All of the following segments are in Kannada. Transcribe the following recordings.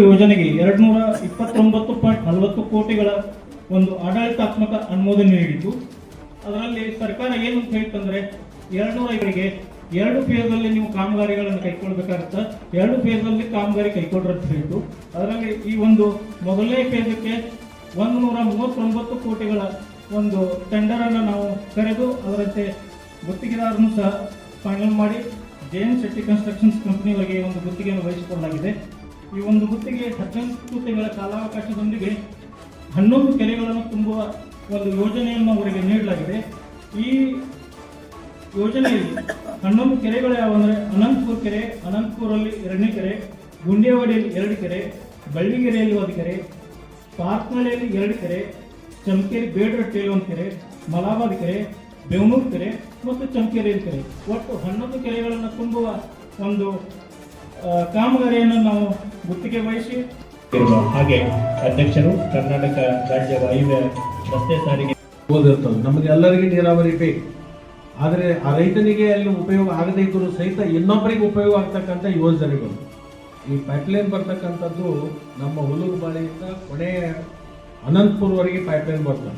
ಯೋಜನೆಗೆ 229.40 ಕೋಟಿಗಳ ಒಂದು ಆಡಳಿತಾತ್ಮಕ ಅನುಮೋದನೆ ನೀಡಿತು. ಅದರಲ್ಲಿ ಸರ್ಕಾರ ಏನು ಅಂತ ಹೇಳ್ತಂದ್ರೆ 205ಗೆ 2 ಫೇಸ್ನಲ್ಲಿ ನೀವು ಕಾಮಗಾರಿಗಳನ್ನು ಕೈಗೊಳ್ಳಬೇಕಾಗುತ್ತೆ. 2 ಫೇಸ್ನಲ್ಲಿ ಕಾಮಗಾರಿ ಕೈಗೊಳ್ಳ್ರಿ ಅಂತ ಹೇಳಿತು. ಅದರಲ್ಲಿ ಈ ಒಂದು ಮೊದಲನೇ ಫೇಸ್ಗೆ 139 ಕೋಟಿಗಳ ಒಂದು ಟೆಂಡರ್ ಅನ್ನು ನಾವು ಕರೆದು ಅದರಂತೆ ಗುತ್ತಿಗೆದಾರನ್ನು ಸಹ ಫೈನಲ್ ಮಾಡಿ ಜೈನ್ ಶೆಟ್ಟಿ ಕನ್ಸ್ಟ್ರಕ್ಷನ್ಸ್ ಕಂಪನಿಯವರಿಗೆ ಒಂದು ಗುತ್ತಿಗೆಯನ್ನು ವಹಿಸಿಕೊಳ್ಳಲಾಗಿದೆ. ಈ ಒಂದು ಗುತ್ತಿಗೆ 18 ತಿಂಗಳ ಕಾಲಾವಕಾಶದೊಂದಿಗೆ 11 ಕೆರೆಗಳನ್ನು ತುಂಬುವ ಒಂದು ಯೋಜನೆಯನ್ನು ಅವರಿಗೆ ನೀಡಲಾಗಿದೆ. ಈ ಯೋಜನೆಯಲ್ಲಿ 11 ಕೆರೆಗಳು ಯಾವಂದರೆ ಅನಂತಪುರ ಕೆರೆ, ಅನಂತಪುರಲ್ಲಿ 2ನೇ ಕೆರೆ, ಗುಂಡೇವಾಡಿಯಲ್ಲಿ 2 ಕೆರೆ, ಬಳ್ಳಿಗೆರೆಯಲ್ಲಿ 1 ಕೆರೆ, ಪಾರ್ಕ್ನಳ್ಳಿಯಲ್ಲಿ 2 ಕೆರೆ, ಚಮಕೇರಿ ಬೇಡರಟ್ಟಿಯಲ್ಲಿ 1 ಕೆರೆ, ಮಲಾಬಾದ್ ಕೆರೆ, ಬೆವನೂರು ಕೆರೆ ಮತ್ತು ಚಮಕೇರಿ ಕೆರೆ, ಒಟ್ಟು 11 ಕೆರೆಗಳನ್ನು ತುಂಬುವ ಒಂದು ಕಾಮಗಾರಿಯನ್ನು ನಾವು ಗುತ್ತಿಗೆ ವಹಿಸಿ ಹಾಗೆ ಅಧ್ಯಕ್ಷರು ಕರ್ನಾಟಕ ರಾಜ್ಯ ವಾಯುವ್ಯ ರಸ್ತೆ ಸಾರಿಗೆ ಓದಿರ್ತದೆ. ನಮಗೆ ಎಲ್ಲರಿಗೂ ನೀರಾವರಿ ಬೇಕು, ಆದರೆ ಆ ರೈತನಿಗೆ ಅಲ್ಲಿ ಉಪಯೋಗ ಆಗದೇ ಇದ್ದರೂ ಸಹಿತ ಇನ್ನೊಬ್ಬರಿಗೆ ಉಪಯೋಗ ಆಗ್ತಕ್ಕಂಥ ಯೋಜನೆಗಳು. ಈ ಪೈಪ್ಲೈನ್ ಬರ್ತಕ್ಕಂಥದ್ದು ನಮ್ಮ ಹುಲುಗುಬಾಳಿಯಿಂದ ಕೊನೆ ಅನಂತಪುರವರೆಗೆ ಪೈಪ್ಲೈನ್ ಬರ್ತದೆ.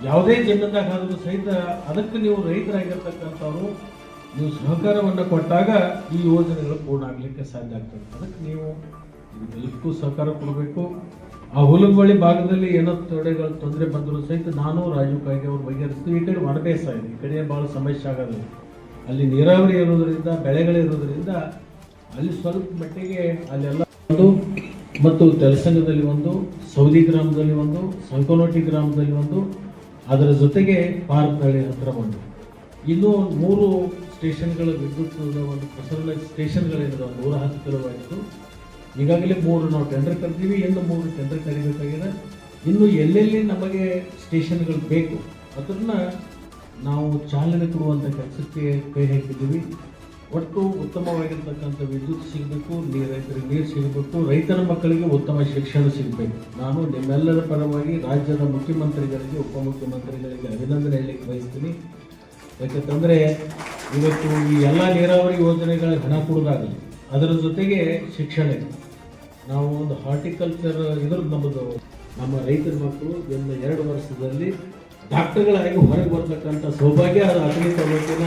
ಯಾವುದೇ ಜಮೀನ್ದಾಗ ಆದರೂ ಸಹಿತ ಅದಕ್ಕೆ ನೀವು ರೈತರಾಗಿರ್ತಕ್ಕಂಥವ್ರು ನೀವು ಸಹಕಾರವನ್ನು ಕೊಟ್ಟಾಗ ಈ ಯೋಜನೆಗಳು ಪೂರ್ಣ ಆಗಲಿಕ್ಕೆ ಸಾಧ್ಯ ಆಗ್ತದೆ. ಅದಕ್ಕೆ ನೀವು ಎಲ್ಲಕ್ಕೂ ಸಹಕಾರ ಕೊಡಬೇಕು. ಆ ಹುಲುಗುಬಾಳಿ ಭಾಗದಲ್ಲಿ ಏನೋ ತೊಂದರೆ ಬಂದರೂ ಸಹಿತ ನಾನು ರಾಜೀವ್ ಕಾಯ್ದೆ ಅವ್ರು ಬಗೆಹರಿಸ್ತೀವಿ. ಈ ಕಡೆ ಒಣಬೇಸಾಯ ಇದೆ, ಈ ಕಡೆ ಭಾಳ ಸಮಸ್ಯೆ ಆಗೋದಿಲ್ಲ. ಅಲ್ಲಿ ನೀರಾವರಿ ಇರೋದ್ರಿಂದ ಬೆಳೆಗಳಿರೋದ್ರಿಂದ ಅಲ್ಲಿ ಸ್ವಲ್ಪ ಮಟ್ಟಿಗೆ ಅಲ್ಲೆಲ್ಲ ಒಂದು ಮತ್ತು ತೆಲಸಂಗದಲ್ಲಿ 1, ಸೌದಿ ಗ್ರಾಮದಲ್ಲಿ 1, ಸಂಕೋನೋಟಿ ಗ್ರಾಮದಲ್ಲಿ 1, ಅದರ ಜೊತೆಗೆ ಪಾರ್ಕ್ನಳ್ಳಿ ಹತ್ರ 1. ಇನ್ನೂ 3 ಸ್ಟೇಷನ್ಗಳ ವಿದ್ಯುತ್ ಒಂದು ಪ್ರಸರಣ ಸ್ಟೇಷನ್ಗಳಿಂದ 110 ಕಿಲೋವಾಟ್. ಈಗಾಗಲೇ 3 ನಾವು ಟೆಂಡರ್ ಕರಿತೀವಿ, ಇನ್ನು 3 ಟೆಂಡರ್ ಕರಿಬೇಕಾಗಿದೆ. ಇನ್ನು ಎಲ್ಲೆಲ್ಲಿ ನಮಗೆ ಸ್ಟೇಷನ್ಗಳು ಬೇಕು ಅದನ್ನು ನಾವು ಚಾಲನೆ ಕೊಡುವಂಥ ಕೆಲಸಕ್ಕೆ ಕೈ ಹಾಕಿದ್ದೀವಿ. ಒಟ್ಟು ಉತ್ತಮವಾಗಿರ್ತಕ್ಕಂಥ ವಿದ್ಯುತ್ ಸಿಗಬೇಕು, ರೈತರಿಗೆ ನೀರು ಸಿಗಬೇಕು, ರೈತರ ಮಕ್ಕಳಿಗೆ ಉತ್ತಮ ಶಿಕ್ಷಣ ಸಿಗಬೇಕು. ನಾನು ನಿಮ್ಮೆಲ್ಲರ ಪರವಾಗಿ ರಾಜ್ಯದ ಮುಖ್ಯಮಂತ್ರಿಗಳಿಗೆ, ಉಪಮುಖ್ಯಮಂತ್ರಿಗಳಿಗೆ ಅಭಿನಂದನೆ ಹೇಳಲಿಕ್ಕೆ ಬಯಸ್ತೀನಿ. ಯಾಕಂತಂದರೆ ಇವತ್ತು ಈ ಎಲ್ಲ ನೀರಾವರಿ ಯೋಜನೆಗಳಿಗೆ ಹಣ ಕೊಡೋದಾಗಲಿ, ಅದರ ಜೊತೆಗೆ ಶಿಕ್ಷಣ. ನಾವು ಒಂದು ಹಾರ್ಟಿಕಲ್ಚರ್ ನಮ್ಮದು ನಮ್ಮ ರೈತರ ಮಕ್ಕಳು ಇನ್ನು 2 ವರ್ಷದಲ್ಲಿ ಡಾಕ್ಟರ್ಗಳಾಗಿ ಹೊರಗೆ ಬರ್ತಕ್ಕಂಥ ಸೌಭಾಗ್ಯ ಅದು ಅಥಣಿ ತಾಲೂಕಿನ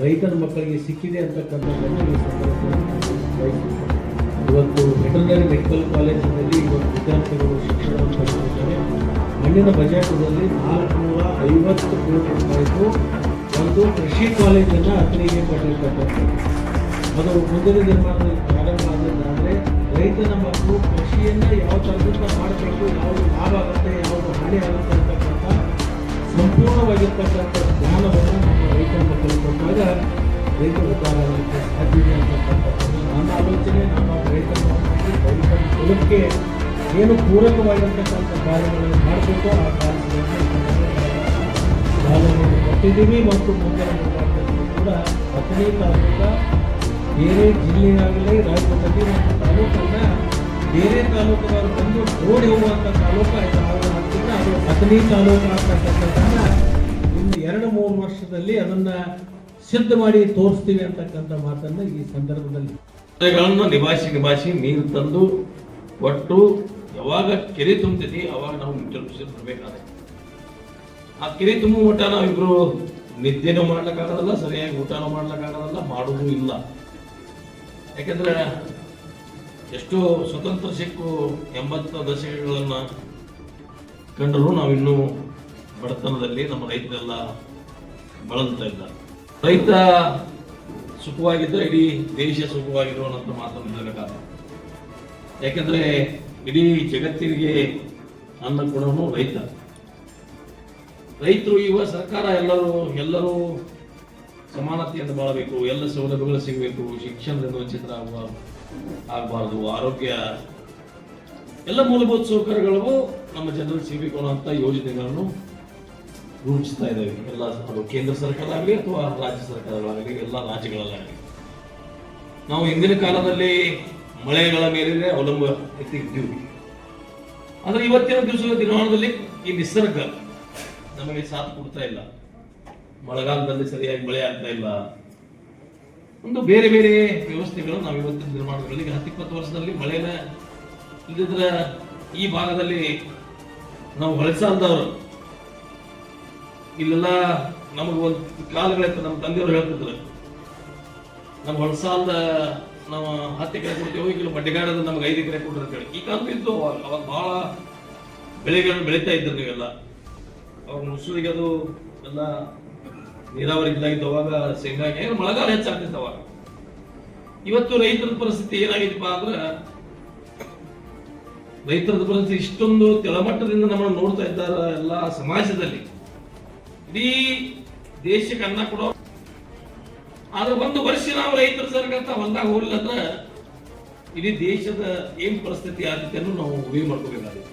ರೈತರ ಮಕ್ಕಳಿಗೆ ಸಿಕ್ಕಿದೆ ಅಂತಕ್ಕಂಥದ್ದನ್ನು ಈ ಸಂದರ್ಭದಲ್ಲಿ ಇವತ್ತು ವೆಟರ್ನರಿ ಮೆಡಿಕಲ್ ಕಾಲೇಜಿನಲ್ಲಿ ಇವತ್ತು ವಿದ್ಯಾರ್ಥಿಗಳು ಶಿಕ್ಷಣವನ್ನು ಪಡೆದಿದ್ದಾರೆ. ಮಣ್ಣಿನ ಬಜೆಟ್ನಲ್ಲಿ 450 ಕೋಟಿ ರೂಪಾಯಿಗೂ ಒಂದು ಕೃಷಿ ಕಾಲೇಜನ್ನು ಅಥಣಿಗೆ ಕೊಟ್ಟಿರ್ತಕ್ಕಂಥದ್ದು. ಅದು ಮುಂದಿನ ನಿರ್ಮಾಣದಲ್ಲಿ ಪ್ರಾರಂಭ ಆದದ್ದಾದರೆ ರೈತನ ಮಕ್ಕಳು ಕೃಷಿಯನ್ನು ಯಾವ ಥರದಿಂದ ಮಾಡಬೇಕು, ಯಾವುದು ಲಾಭ ಆಗುತ್ತೆ, ಯಾವುದು ಹಾನಿ ಆಗುತ್ತೆ ಅಂತಕ್ಕಂಥ ಸಂಪೂರ್ಣವಾಗಿರ್ತಕ್ಕಂಥ ಜ್ಞಾನವನ್ನು ನಮ್ಮ ರೈತರ ಮಕ್ಕಳಿಗೆ ಕೊಟ್ಟಾಗ ರೈತ ಉದ್ಧಾರ ಆಗಲಿಕ್ಕೆ ಸಾಧ್ಯತೆ ಅಂತಕ್ಕಂಥದ್ದು ನನ್ನ ಆಲೋಚನೆ. ನಮ್ಮ ರೈತರ ಮಕ್ಕಳಿಗೆ ಕುಲಕ್ಕೆ ಏನು ಪೂರಕವಾಗಿರ್ತಕ್ಕಂಥ ಕಾರ್ಯಗಳನ್ನು ಮಾಡಬೇಕು ಆ ಕಾರ್ಯಗಳನ್ನು ಚಾಲನೆಯನ್ನು ಕೊಟ್ಟಿದ್ದೀವಿ. ಮತ್ತು ಮುಂದಿನ ನಿರ್ಮಾಣದಲ್ಲಿ ಕೂಡ ಅಥಣಿ ತಾಲೂಕ ಬೇರೆ ಜಿಲ್ಲೆಯಾಗಲಿ ರಾಜ್ಯದಲ್ಲಿ ನಮ್ಮ ತಾಲೂಕನ್ನು ಬೇರೆ ತಾಲೂಕುಗಳು ಬಂದು ನೋಡಿ ಹೋಗುವಂಥ ತಾಲೂಕು ಆಗ್ತಿದ್ರೆ ಅದು ಅಥಣಿ ತಾಲೂಕು ಆಗ್ತಕ್ಕಂಥದ್ದನ್ನು ಇನ್ನು 2-3 ವರ್ಷದಲ್ಲಿ ಅದನ್ನು ಸಿದ್ಧ ಮಾಡಿ ತೋರಿಸ್ತೀವಿ ಅಂತಕ್ಕಂಥ ಮಾತನ್ನು ಈ ಸಂದರ್ಭದಲ್ಲಿ ನಿಭಾಯಿಸಿ ನೀರು ತಂದು ಒಟ್ಟು ಯಾವಾಗ ಕೆರೆ ತುಂಬ್ತೈತಿ ಅವಾಗ ನಾವು ಇಂಟರ್ವ್ಯೂಷನ್ ಬರಬೇಕಾದ್ರೆ ಆ ಕೆರೆ ತುಂಬುವ ಮಟ್ಟ ನಾವಿಬ್ರು ನಿದ್ದೆನೂ ಮಾಡ್ಲಿಕ್ಕಾಗೋದಲ್ಲ, ಸರಿಯಾಗಿ ಊಟನೂ ಮಾಡ್ಲಿಕ್ಕಾಗೋದಲ್ಲ, ಮಾಡೋದು ಇಲ್ಲ. ಯಾಕೆಂದ್ರೆ ಎಷ್ಟೋ ಸ್ವತಂತ್ರ ಸಿಕ್ಕು 80 ದಶಕಗಳನ್ನು ಕಂಡರೂ ನಾವಿನ್ನೂ ಬಡತನದಲ್ಲಿ ನಮ್ಮ ರೈತರೆಲ್ಲ ಬಳಲ್ತಾ ಇಲ್ಲ. ರೈತ ಸುಖವಾಗಿದ್ದರೆ ಇಡೀ ದೇಶ ಸುಖವಾಗಿರುವಂಥ ಮಾತನ್ನು ಹೇಳಬೇಕಾದ. ಯಾಕೆಂದ್ರೆ ಇಡೀ ಜಗತ್ತಿಗೆ ಅನ್ನ ಕೊಡೋನು ರೈತ. ರೈತರು ಯುವ ಸರ್ಕಾರ ಎಲ್ಲರೂ ಸಮಾನತೆಯಿಂದ ಬಾಳಬೇಕು, ಎಲ್ಲ ಸೌಲಭ್ಯಗಳು ಸಿಗಬೇಕು, ಶಿಕ್ಷಣದಿಂದ ವಂಚಿತರ ಆಗಬಾರ್ದು, ಆರೋಗ್ಯ ಎಲ್ಲ ಮೂಲಭೂತ ಸೌಕರ್ಯಗಳು ನಮ್ಮ ಜನರಿಗೆ ಸಿಗಬೇಕು ಅನ್ನೋಂಥ ಯೋಜನೆಗಳನ್ನು ರೂಪಿಸ್ತಾ ಇದ್ದೇವೆ. ಎಲ್ಲ ಅದು ಕೇಂದ್ರ ಸರ್ಕಾರ ಆಗಲಿ ಅಥವಾ ರಾಜ್ಯ ಸರ್ಕಾರಗಳಾಗಲಿ, ಎಲ್ಲ ರಾಜ್ಯಗಳಲ್ಲಾಗಲಿ. ನಾವು ಹಿಂದಿನ ಕಾಲದಲ್ಲಿ ಮಳೆಗಳ ಮೇಲೆ ಅವಲಂಬ ಇದ್ದೀವಿ. ಆದರೆ ಇವತ್ತಿನ ದಿನಮಾನದಲ್ಲಿ ಈ ನಿಸರ್ಗ ನಮಗೆ ಸಾಥ್ ಕೊಡ್ತಾ ಇಲ್ಲ. ಮಳೆಗಾಲದಲ್ಲಿ ಸರಿಯಾಗಿ ಮಳೆ ಆಗ್ತಾ ಇಲ್ಲ. ಒಂದು ಬೇರೆ ಬೇರೆ ವ್ಯವಸ್ಥೆಗಳು ನಾವು ಇವತ್ತಿನ ನಿರ್ಮಾಣಗಳಲ್ಲಿ 10-20 ವರ್ಷದಲ್ಲಿ ಮಳೆನ ಇಲ್ಲದಿದ್ರೆ ಈ ಭಾಗದಲ್ಲಿ ನಾವು ಹೊಳಸಾಲ್ದವರು ಇಲ್ಲೆಲ್ಲ ನಮಗೆ ಒಂದು ಕಾಲಗಳಿತ್ತು, ನಮ್ಮ ತಂದೆಯವರು ಹೇಳ್ತಿದ್ರು, ನಮ್ಮ ಹೊಳಸಾಲ್ದ ನಾವು 10 ಎಕರೆ ಕೊಡ್ತೇವೆ, ಈಗ ಬಡ್ಡಿಗಾಡದ ನಮ್ಗೆ 5 ಎಕರೆ ಕೊಡ್ರಿ ಅಂತ ಹೇಳಿ. ಈ ಕಾಲದ ಇದ್ದು ಅವಾಗ ಬಹಳ ಬೆಳೆಗಳನ್ನು ಬೆಳೀತಾ ಇದ್ರು ನೀವೆಲ್ಲ. ಅವಾಗ ಮುಸುಳಿಗೆ ಅದು ಎಲ್ಲ ನೀರಾವರಿ ಇಲ್ಲಾಗಿದ್ದು, ಅವಾಗ ಶೇಂಗಾಗಿ ಮಳೆಗಾಲ ಹೆಚ್ಚಾಗ್ತಿತ್ತು ಅವಾಗ. ಇವತ್ತು ರೈತರ ಪರಿಸ್ಥಿತಿ ಏನಾಗಿದೆಪ್ಪ ಅಂದ್ರೆ, ರೈತರ ಪರಿಸ್ಥಿತಿ ಇಷ್ಟೊಂದು ಕೆಳಮಟ್ಟದಿಂದ ನಮ್ಮನ್ನು ನೋಡ್ತಾ ಇದ್ದಾರೆ ಎಲ್ಲ ಸಮಾಜದಲ್ಲಿ. ಇಡೀ ದೇಶಕ್ಕೆ ಅನ್ನ ಕೊಡೋ, ಆದ್ರೆ ಒಂದು ವರ್ಷ ನಾವು ರೈತರ ಸರ್ಕಾರ ಹೊಲ್ದಾಗ ಹೋಗ್ಲಿಲ್ಲ ಅಂದ್ರೆ ಇಡೀ ದೇಶದ ಏನ್ ಪರಿಸ್ಥಿತಿ ಆದ್ಯತೆಯನ್ನು ನಾವು ಊಹೆ ಮಾಡ್ಕೋಬೇಕಾಗುತ್ತೆ.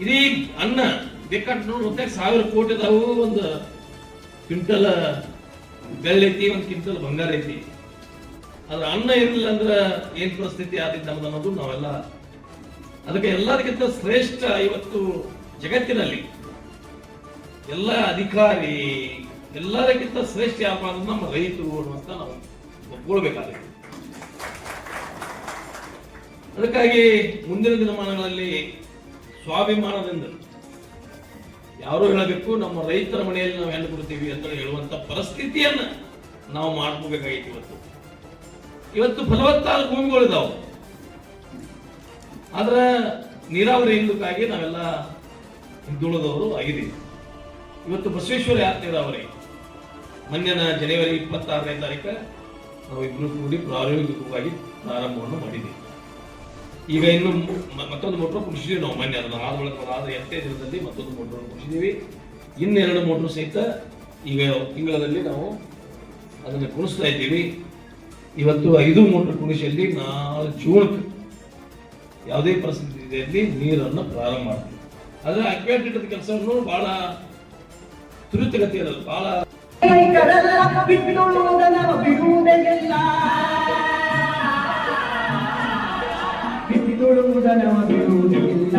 ಇಡೀ ಅನ್ನ ಬೇಕಾದ್ರೆ ನೋಡಿ 1,000 ಕೋಟಿ ಅದಾವು, ಒಂದು ಕ್ವಿಂಟಲ್ ಬೆಳ್ಳಿ ಐತಿ, ಒಂದು ಕ್ವಿಂಟಲ್ ಬಂಗಾರ ಐತಿ. ಆದ್ರೆ ಅನ್ನ ಇರಲಿಲ್ಲ ಅಂದ್ರೆ ಏನ್ ಪರಿಸ್ಥಿತಿ ಆದಿತ್ತು ನಮ್ದು ಅನ್ನೋದು ನಾವೆಲ್ಲ. ಅದಕ್ಕೆ ಎಲ್ಲದಕ್ಕಿಂತ ಶ್ರೇಷ್ಠ ಇವತ್ತು ಜಗತ್ತಿನಲ್ಲಿ ಎಲ್ಲ ಅಧಿಕಾರಿ ಎಲ್ಲದಕ್ಕಿಂತ ಶ್ರೇಷ್ಠ ಯಾಪ ಅಂದ್ರೆ ನಮ್ಮ ರೈತರು ಅಂತ ನಾವು ಒಪ್ಕೊಳ್ಬೇಕಾಗುತ್ತೆ. ಅದಕ್ಕಾಗಿ ಮುಂದಿನ ದಿನಮಾನಗಳಲ್ಲಿ ಸ್ವಾಭಿಮಾನದಿಂದ ಯಾರು ಹೇಳಬೇಕು, ನಮ್ಮ ರೈತರ ಮನೆಯಲ್ಲಿ ನಾವು ಹೆಣ್ಣು ಕೊಡ್ತೀವಿ ಅಂತ ಹೇಳುವಂತ ಪರಿಸ್ಥಿತಿಯನ್ನ ನಾವು ಮಾಡ್ಕೋಬೇಕಾಗಿತ್ತು. ಇವತ್ತು ಫಲವತ್ತಾದ ಭೂಮಿಗಳಿದಾವೆ, ಆದ್ರೆ ನೀರಾವರಿ ಇಲ್ಲಕ್ಕಾಗಿ ನಾವೆಲ್ಲ ಹಿಂದುಳಿದವರು ಆಗಿದ್ದೀವಿ. ಇವತ್ತು ಬಸವೇಶ್ವರ ಯಾತ್ರೆ ನೀರಾವರಿ ಮೊನ್ನೆನ ಜನವರಿ 26ನೇ ತಾರೀಕು ನಾವು ಇಬ್ಬರು ಕೂಡಿ ಪ್ರಾಯೋಗಿಕವಾಗಿ ಪ್ರಾರಂಭವನ್ನು ಮಾಡಿದ್ದೀವಿ. ಈಗ ಇನ್ನು ಮತ್ತೊಂದು ಮೋಟ್ರ್ ಕುಡಿಸಿದೀವಿ ನಾವು. ಮೊನ್ನೆ ಅದನ್ನು ಆದ ಬಳಿಕ ಆದ 8 ದಿನದಲ್ಲಿ ಮತ್ತೊಂದು ಮೋಟ್ರ್ ಕುಡಿಸಿದೀವಿ. ಇನ್ನು 2 ಮೋಟ್ರ್ ಸಹಿತ ಈಗ ತಿಂಗಳಲ್ಲಿ ನಾವು ಅದನ್ನು ಕುಣಿಸ್ತಾ ಇದ್ದೀವಿ. ಇವತ್ತು 5 ಮೋಟ್ರ್ ಕುಣಿಸಲ್ಲಿ 4 ಜೂನ್ಗೆ ಯಾವುದೇ ಪರಿಸ್ಥಿತಿಯಲ್ಲಿ ನೀರನ್ನು ಪ್ರಾರಂಭ ಮಾಡ್ತೀವಿ. ಆದ್ರೆ ಅಕ್ವೇಟೆಡ್ ಕೆಲಸವನ್ನು ಬಹಳ ತ್ವರಿತಗತಿಯಲ್ಲಿ ಬಹಳ ಬಿಡುವುದನ ಬಿಡುವುದಿಲ್ಲ.